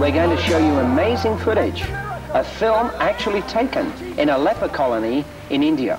we're going to show you amazing footage, a film actually taken in a leper colony in India.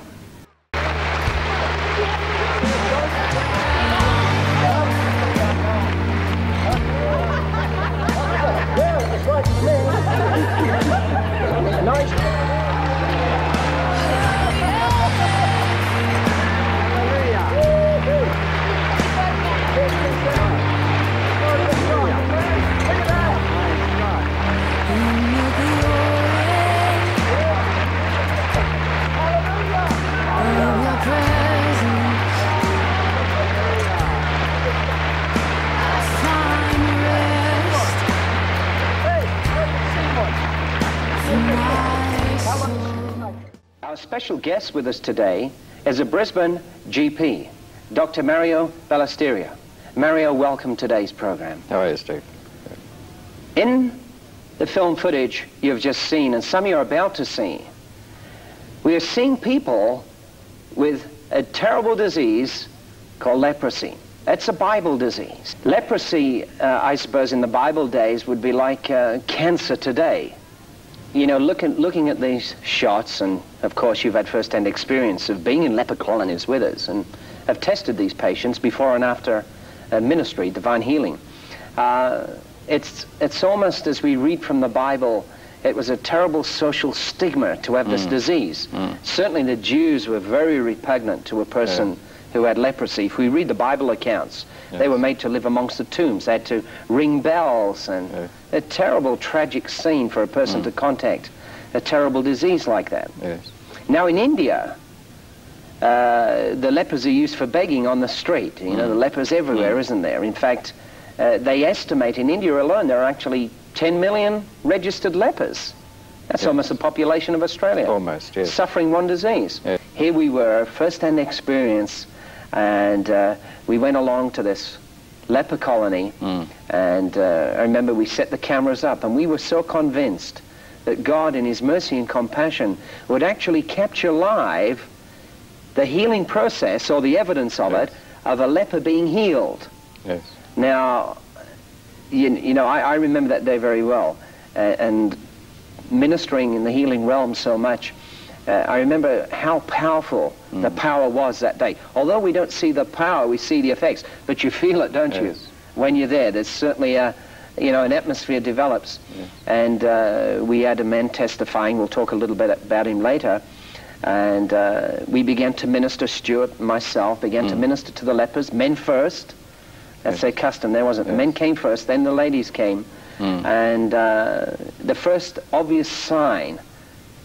Our special guest with us today is a Brisbane GP, Dr. Mario Balestrieri. Mario, welcome to today's program. How are you, Steve? In the film footage you've just seen, and some you're about to see, we are seeing people with a terrible disease called leprosy. That's a Bible disease. Leprosy, I suppose, in the Bible days would be like cancer today. You know, looking at these shots, and of course you've had first-hand experience of being in leper colonies with us, and have tested these patients before and after ministry, divine healing. It's almost, as we read from the Bible, it was a terrible social stigma to have this disease. Certainly the Jews were very repugnant to a person who had leprosy. If we read the Bible accounts, they were made to live amongst the tombs. They had to ring bells, and a terrible, tragic scene for a person to contact a terrible disease like that. Now in India, the lepers are used for begging on the street. You know, the lepers everywhere, isn't there? In fact, they estimate in India alone there are actually 10 million registered lepers. That's almost the population of Australia. Almost, yes. Suffering one disease. Here we were, first-hand experience, and we went along to this leper colony, and I remember we set the cameras up, and we were so convinced that God in his mercy and compassion would actually capture live the healing process, or the evidence of it, of a leper being healed. Now, you know, I remember that day very well, and ministering in the healing realm so much. I remember how powerful the power was that day. Although we don't see the power, we see the effects, but you feel it, don't you? When you're there, there's certainly a, you know, an atmosphere develops. And we had a man testifying, we'll talk a little bit about him later, and we began to minister, Stuart and myself began to minister to the lepers, men first. That's their custom, there wasn't. The men came first, then the ladies came. And the first obvious sign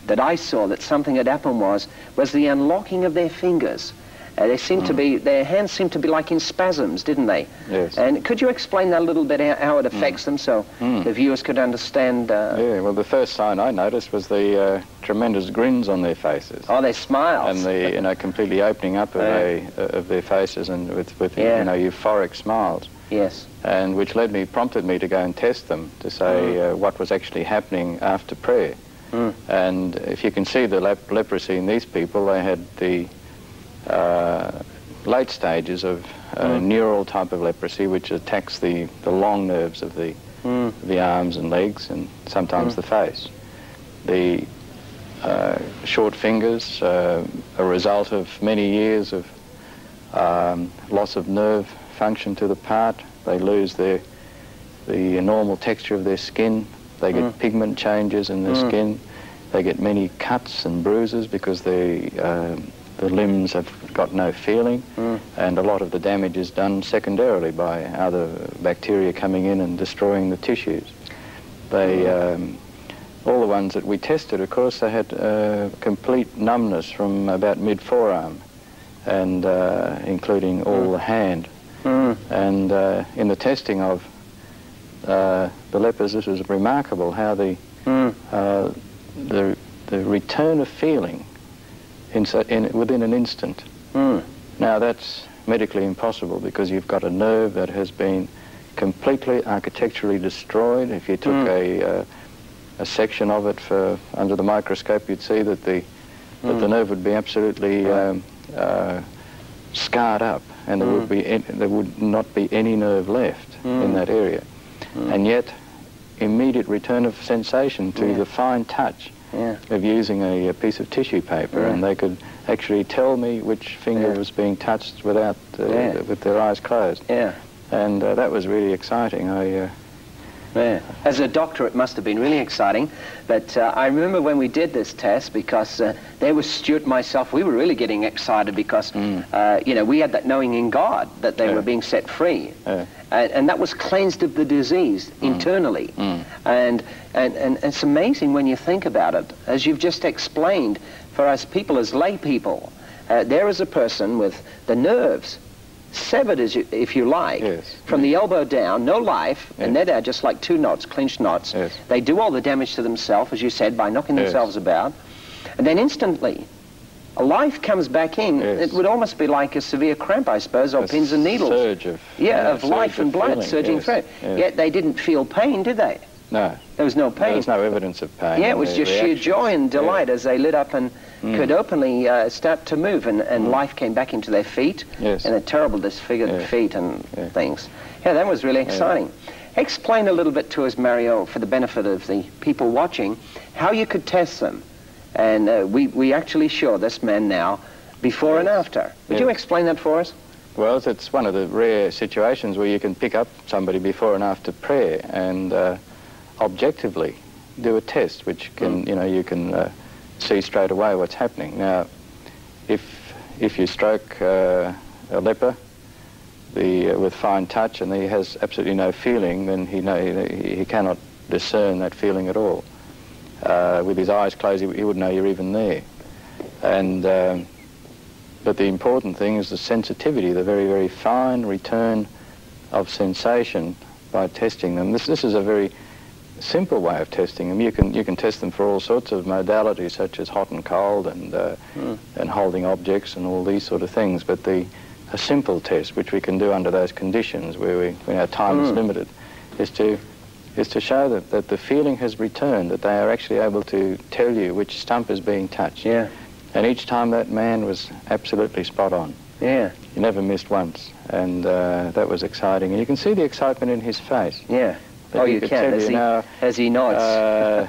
that I saw that something had happened was the unlocking of their fingers. They seemed to be, their hands seemed to be like in spasms, didn't they? And could you explain that a little bit, how it affects them, so the viewers could understand? Well, the first sign I noticed was the tremendous grins on their faces. Oh, their smiles. And the, you know, completely opening up of their faces, and with you know, euphoric smiles. And which prompted me to go and test them, to say what was actually happening after prayer. And if you can see the leprosy in these people, they had the late stages of neural type of leprosy, which attacks the long nerves of the arms and legs, and sometimes the face. The short fingers, a result of many years of loss of nerve function to the part. They lose the normal texture of their skin. They get pigment changes in their skin. They get many cuts and bruises because the limbs have got no feeling, and a lot of the damage is done secondarily by other bacteria coming in and destroying the tissues. They, all the ones that we tested, of course, they had complete numbness from about mid-forearm, and including all the hand. And in the testing of the lepers, this was remarkable how the return of feeling within an instant. Now that's medically impossible, because you've got a nerve that has been completely architecturally destroyed. If you took a section of it under the microscope, you'd see that the nerve would be absolutely scarred up, and there would not be any nerve left in that area. And yet, immediate return of sensation to the fine touch of using a piece of tissue paper, and they could actually tell me which finger was being touched without with their eyes closed. And that was really exciting. As a doctor, it must have been really exciting. But I remember when we did this test, because there was Stuart and myself, we were really getting excited because, you know, we had that knowing in God that they were being set free. And that was cleansed of the disease internally. And it's amazing when you think about it. As you've just explained, for us people as lay people, there is a person with the nerves severed, if you like, from the elbow down, no life, and they're there just like two knots, clinched knots. They do all the damage to themselves, as you said, by knocking themselves about, and then instantly a life comes back in. It would almost be like a severe cramp, I suppose, or pins and needles. Surge of, of life and blood surging through. Yet they didn't feel pain, did they? No. There was no pain. There was no evidence of pain. Yeah, it was just sheer joy and delight as they lit up and could openly start to move, and life came back into their feet, and their terrible disfigured feet and things. Yeah, that was really exciting. Explain a little bit to us, Mario, for the benefit of the people watching, how you could test them. And we actually show this man now, before and after. Would you explain that for us? Well, it's one of the rare situations where you can pick up somebody before and after prayer and objectively do a test, which can, you know, you can see straight away what's happening. Now, if you stroke a leper with fine touch and he has absolutely no feeling, then he cannot discern that feeling at all. With his eyes closed, he wouldn't know you're even there. And but the important thing is the sensitivity, the very, very fine return of sensation by testing them. This is a very simple way of testing them. You can test them for all sorts of modalities, such as hot and cold and holding objects and all these sort of things. But a simple test, which we can do under those conditions when our time is limited, is to show that the feeling has returned, that they are actually able to tell you which stump is being touched. And each time that man was absolutely spot on. He never missed once, and that was exciting. And you can see the excitement in his face. Oh, you can, as he nods.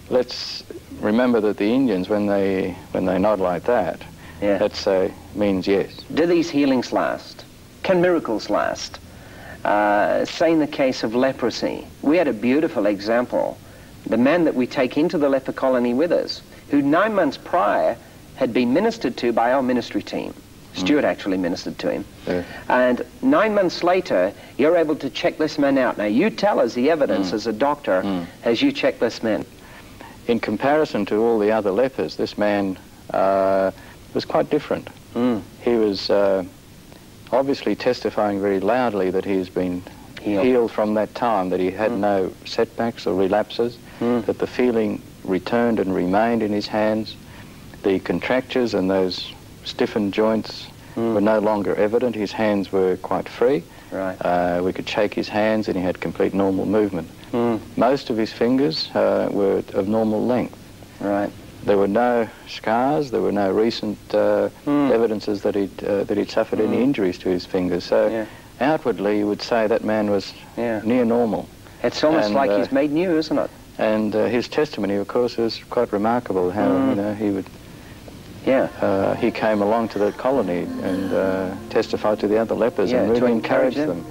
Let's remember that the Indians, when they nod like that, that means yes. Do these healings last? Can miracles last? Say in the case of leprosy, we had a beautiful example. The man that we take into the leper colony with us, who 9 months prior had been ministered to by our ministry team. Stuart actually ministered to him. And 9 months later, you're able to check this man out. Now, you tell us the evidence as a doctor as you check this man. In comparison to all the other lepers, this man was quite different. He was obviously testifying very loudly that he has been healed from that time, that he had no setbacks or relapses, that the feeling returned and remained in his hands. The contractures and those stiffened joints were no longer evident. His hands were quite free. We could shake his hands and he had complete normal movement. Most of his fingers were of normal length. There were no scars, there were no recent evidences that he'd suffered any injuries to his fingers. So outwardly you would say that man was near normal. It's almost like he's made new, isn't it? And his testimony, of course, was quite remarkable, how you know, he would he came along to the colony and testified to the other lepers and really encouraged them.